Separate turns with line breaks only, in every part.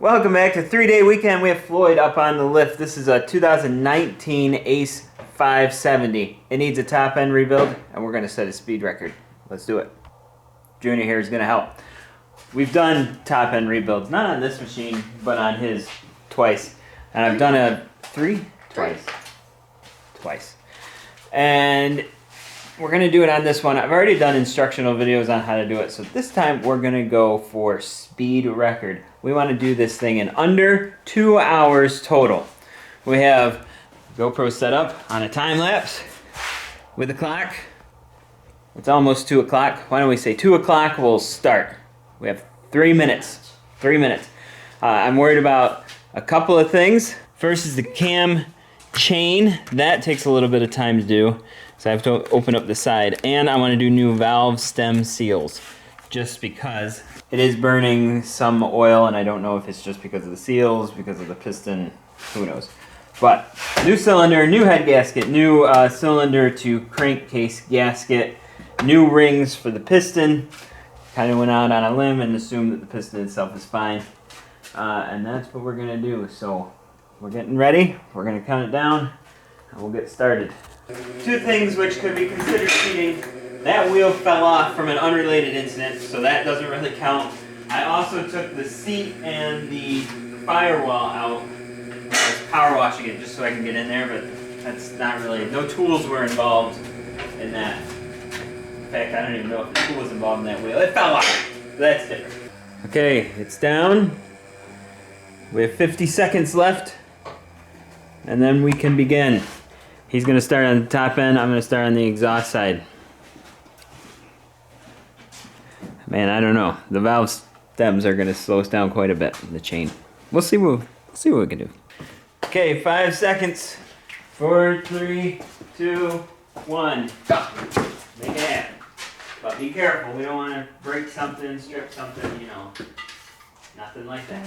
Welcome back to 3-Day Weekend. We have Floyd up on the lift. This is a 2019 ACE 570. It needs a top end rebuild, and we're going to set a speed record. Let's do it. Junior here is going to help. We've done top end rebuilds, not on this machine, but on his twice. And I've done a twice. And we're going to do it on this one. I've already done instructional videos on how to do it, so this time we're going to go for speed record. We want to do this thing in under 2 hours total. We have GoPro set up on a time lapse with the clock. It's almost 2 o'clock. Why don't we say 2 o'clock? We'll start. We have 3 minutes. 3 minutes. I'm worried about a couple of things. First is the cam chain. That takes a little bit of time to do. So I have to open up the side, and I want to do new valve stem seals just because it is burning some oil, and I don't know if it's just because of the seals, because of the piston, who knows. But new cylinder, new head gasket, new cylinder to crankcase gasket, new rings for the piston. Kind of went out on a limb and assumed that the piston itself is fine. And that's what we're going to do. So we're getting ready, we're going to count it down, and we'll get started. Two things which could be considered cheating. That wheel fell off from an unrelated incident, so that doesn't really count. I also took the seat and the firewall out. I was power washing it just so I can get in there, but that's not really, no tools were involved in that. In fact, I don't even know if the tool was involved in that wheel. It fell off. That's different. Okay, it's down. We have 50 seconds left, and then we can begin. He's going to start on the top end, I'm going to start on the exhaust side. Man, I don't know. The valve stems are going to slow us down quite a bit, the chain. We'll see what we can do. Okay, 5 seconds. 4, 3, 2, 1, go! Make it happen. But be careful, we don't want to break something, strip something, you know. Nothing like that.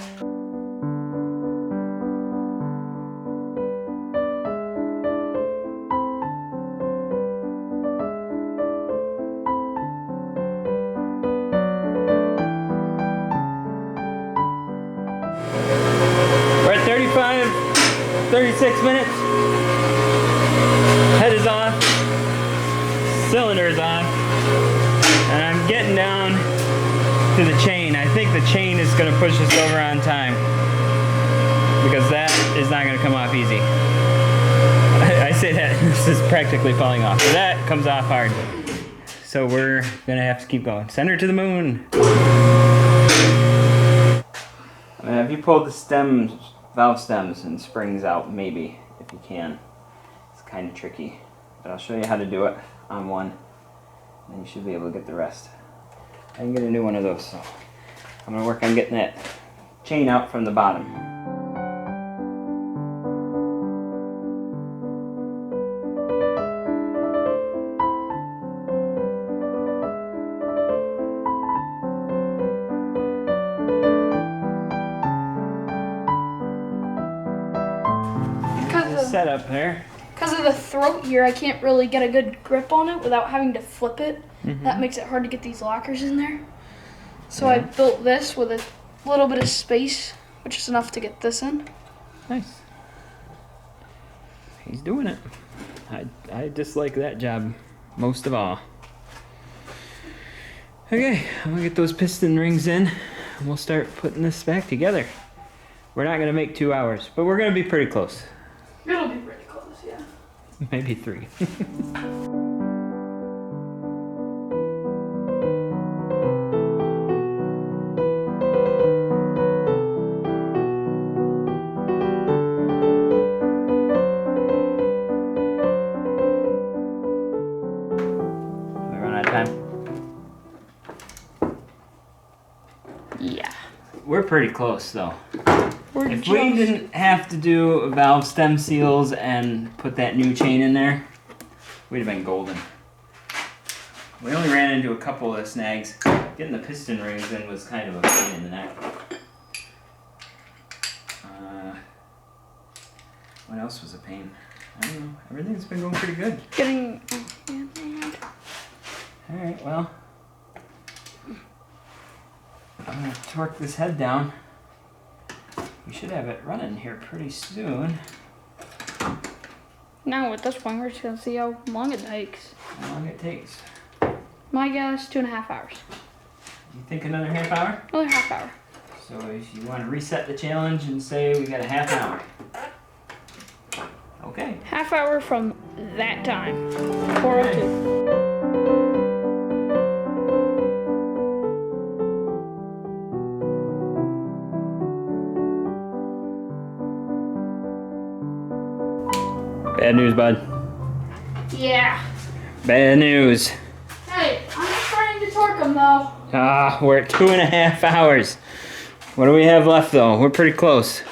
We're at 36 minutes. Head is off. Cylinder is on. And I'm getting down to the chain. I think the chain is going to push us over on time, because that is not going to come off easy. I say that, this is practically falling off. That comes off hard. So we're going to have to keep going. Send her to the moon. If you pull the stems, valve stems and springs out, maybe, if you can. It's kind of tricky, but I'll show you how to do it on one, and you should be able to get the rest. I can get a new one of those, so I'm going to work on getting that chain out from the bottom. Set up there.
Because of the throat here, I can't really get a good grip on it without having to flip it. That makes it hard to get these lockers in there. So I built this with a little bit of space, which is enough to get this in.
Nice. He's doing it. I dislike that job most of all. Okay, I'm gonna get those piston rings in, and we'll start putting this back together. We're not gonna make 2 hours, but we're gonna be pretty close.
It'll be pretty close, yeah.
Maybe 3. We run out of time?
Yeah.
We're pretty close though. If
If
we didn't have to do valve stem seals and put that new chain in there, we'd have been golden. We only ran into a couple of snags. Getting the piston rings in was kind of a pain in the neck. What else was a pain? I don't know. Everything's been going pretty good.
Getting...
Alright, well. I'm gonna torque this head down. We should have it running here pretty soon.
Now at this point, we're just gonna see how long it takes.
How long it takes?
My guess, 2.5 hours.
You think another half hour?
Another half hour.
So if you want to reset the challenge and say we got a half hour. Okay.
Half hour from that time. 4:02.
Bad news, bud.
Yeah.
Bad news.
Hey, I'm just trying to torque them though.
Ah, we're at 2.5 hours. What do we have left though? We're pretty close.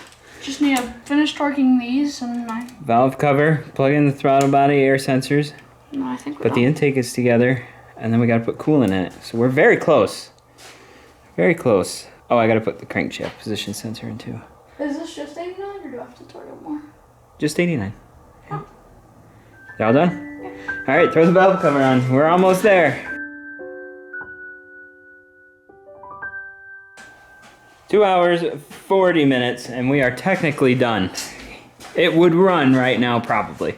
Just need to finish torquing these and
Valve cover, plug in the throttle body, air sensors.
no, I think we're
Put the
done.
intake is together, and then we gotta put coolant in it. So we're very close. Very close. Oh, I gotta put the crankshaft position sensor in too.
Is this just 89 or do I have to torque it more?
Just 89. Yeah. You all done? Yeah. All right, throw the valve cover on. We're almost there. 2 hours, 40 minutes, and we are technically done. It would run right now, probably,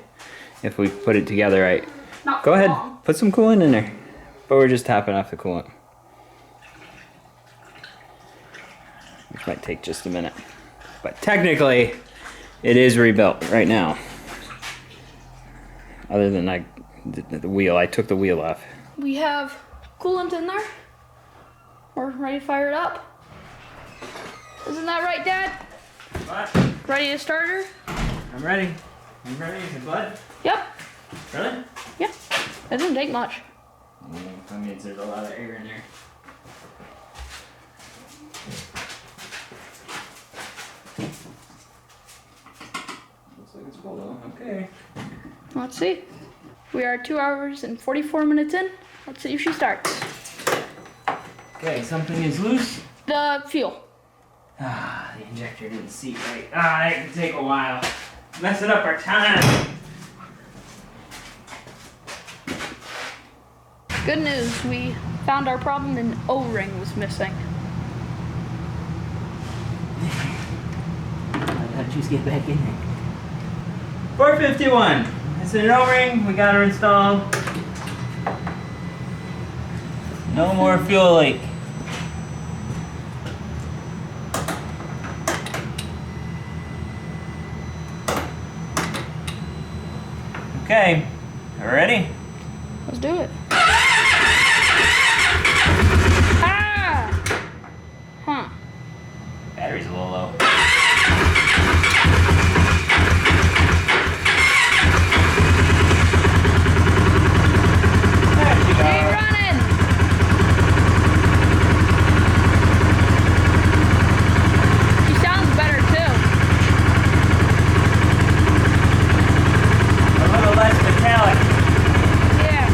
if we put it together right.
Not
Go
for
ahead,
long.
put some coolant in there. But we're just topping off the coolant. Which might take just a minute. But technically, it is rebuilt right now. Other than the wheel, I took the wheel off.
We have coolant in there. We're ready to fire it up. Isn't that right, Dad?
What?
Ready to start her?
I'm ready. You ready? Is it bud?
Yep.
Really?
Yeah. It didn't take much.
That means there's a lot of air in there. Looks like it's full though. Okay.
Let's see. We are 2 hours and 44 minutes in. Let's see if she starts.
Okay, something is loose.
The fuel.
Ah, the injector didn't seat right. Ah, that can take a while. Messing up our time.
Good news, we found our problem and O-ring was missing.
How'd you just get back in there? 451. It's an O-ring. We got her installed. No more fuel leak. Okay, ready?
Let's do it. Ah! Huh.
Battery's a little low. There she
Keep
goes.
running! She sounds better too.
A little less metallic.
Yeah.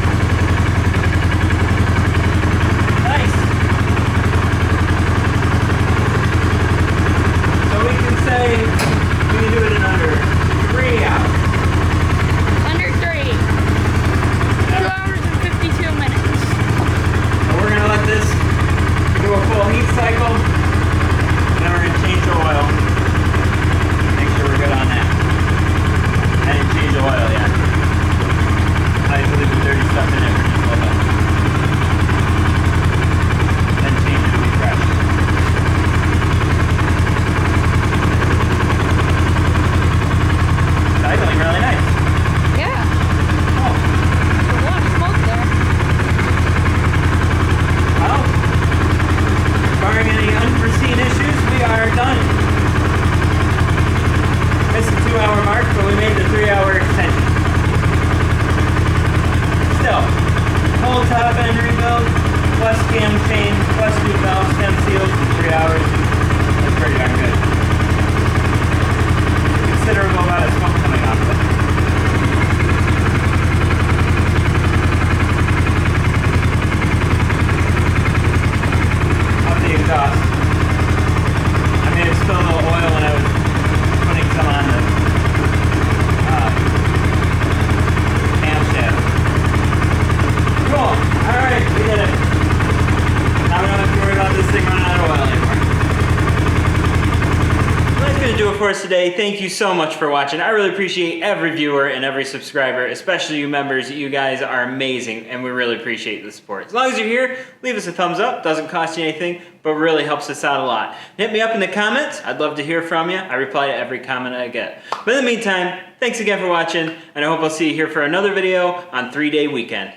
going to do it for us today. Thank you so much for watching. I really appreciate every viewer and every subscriber, especially you members. You guys are amazing, and we really appreciate the support. As long as you're here, leave us a thumbs up. Doesn't cost you anything, but really helps us out a lot. Hit me up in the comments. I'd love to hear from you. I reply to every comment I get. But in the meantime, thanks again for watching, and I hope I'll see you here for another video on 3-Day Weekend.